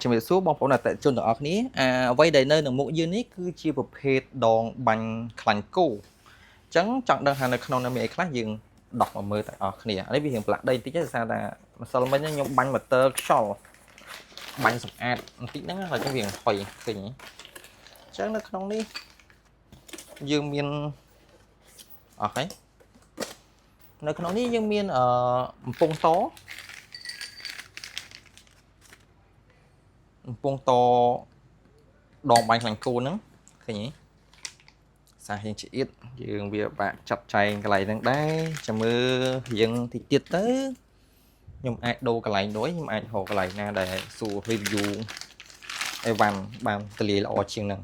ជំរាបសួរបងប្អូនអតិថិជនទាំងអស់គ្នាអ្វីដែលនៅក្នុងមុខយើងនេះគឺជាប្រភេទដងបាញ់ខ្លាញ់គោអញ្ចឹងចង់ដឹងថានៅក្នុងនោះមានអីខ្លះយើងដោះមកមើលទាំងអស់គ្នានេះវារៀងប្រឡាក់ដីបន្តិចទេដោយសារតែម្សិលមិញខ្ញុំបាញ់ម៉ូទ័រខ្យល់បាញ់សម្អាតបន្តិចហ្នឹងហើយខ្ញុំរៀងហុយឃើញអញ្ចឹងនៅក្នុងនេះយើងមានអស់ហើយនៅក្នុងនេះយើងមានបំពង់តដងបាញ់ខ្លាញ់គោហ្នឹងឃើញទេសាសយើងជាអៀតយើងវាបាក់ចាត់ចែងកន្លែងហ្នឹងដែរចាំមើលរៀងតិចទៀតទៅខ្ញុំអាចដូរកន្លែងដូចខ្ញុំអាចរកកន្លែងណាដែលសួរ review អីវ៉ាន់បានទលាយល្អជាងហ្នឹង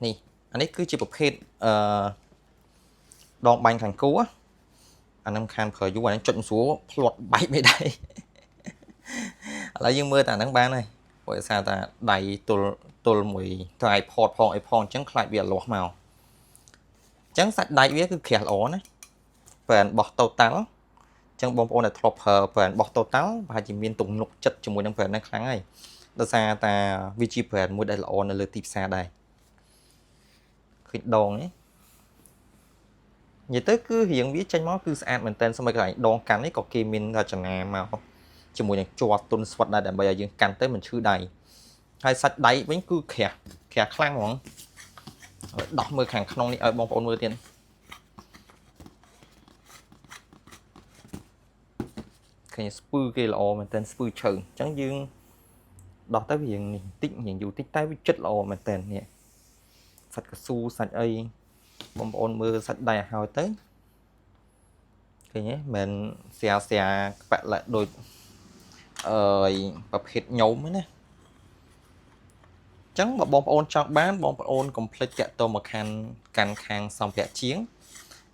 នេះអានេះគឺជាប្រភេទដងបាញ់ខ្លាញ់គោអាហ្នឹងខានប្រើយូរអាហ្នឹងចុចមិនស្រួលផ្លាត់បែកមិនដែរឥឡូវយើងមើលតែហ្នឹងបានហើយព្រោះដោយសារតែដៃទល់មួយ tripod ផងអីផងអញ្ចឹងខ្លាចវាលាស់មកអញ្ចឹងសាច់ដែកវាគឺក្រាស់ល្អណា brand របស់ Total អញ្ចឹងបងប្អូនដែលធ្លាប់ប្រើ brand របស់ Total ប្រហែលជាមានទំនុកចិត្តជាមួយនឹង brand ហ្នឹងខ្លាំងហើយដោយសារតែវាជា brand មួយដែលល្អនៅលើទីផ្សារដែរឃើញដងនេះនិយាយទៅគឺរៀងវាចេញមកគឺស្អាតមែនតើស្មើកន្លែងដងកាន់នេះក៏គេមានរចនាមកជាមួយនឹងជាប់ទុនស្វិតដែរដើម្បីឲ្យយើងកាន់ទៅមិនឈឺដៃហើយសាច់ដៃវិញគឺក្រាស់ខ្លាំងហ្មងដោះមើលខាងក្នុងនេះឲ្យបងប្អូនមើលទៀតឃើញស្ពឺគេល្អមែនតើស្ពឺឈើអញ្ចឹងយើងដោះទៅវានេះតិចរៀងយូរតិចតែវាចិត្តល្អមែនតើនេះសាច់កស៊ូសាច់អីបងប្អូនមើលសាច់ដៃឲ្យហើយទៅឃើញទេមិនស្រាក្បាក់ឡាក់ដូចប្រភេទញោមណាអញ្ចឹងបើបងប្អូនចង់បានបងប្អូនកុំភ្លេចតាក់ទងមកកាន់ខាងសម្ភារៈជាង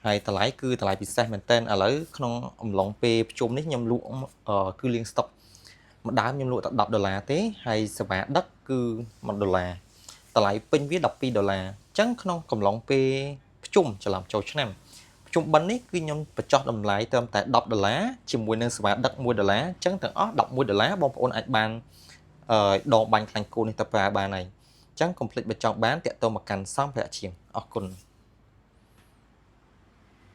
ហើយតម្លៃគឺតម្លៃពិសេសមែនតើឥឡូវក្នុងអំឡុងពេលប្រជុំនេះខ្ញុំលក់គឺលាងស្តុកម្ដងខ្ញុំលក់តែ$10ទេហើយសេវាដឹកគឺ$1តម្លៃពេញវា$12អញ្ចឹងក្នុងកំឡុងពេលប្រជុំច្រឡំចូលឆ្នាំប្រជុំបិណ្ឌនេះគឺខ្ញុំបញ្ចុះតម្លៃត្រឹមតែ$10ជាមួយនឹងសេវាដឹក$1អញ្ចឹងទាំងអស់$11បងប្អូនអាចបានដងបាញ់ខ្លាញ់គោនេះទៅប្រើបានហើយអញ្ចឹងកុំភ្លេចបើចង់បានតាក់ទងមកកាន់សម្ភារៈជាងអរគុណ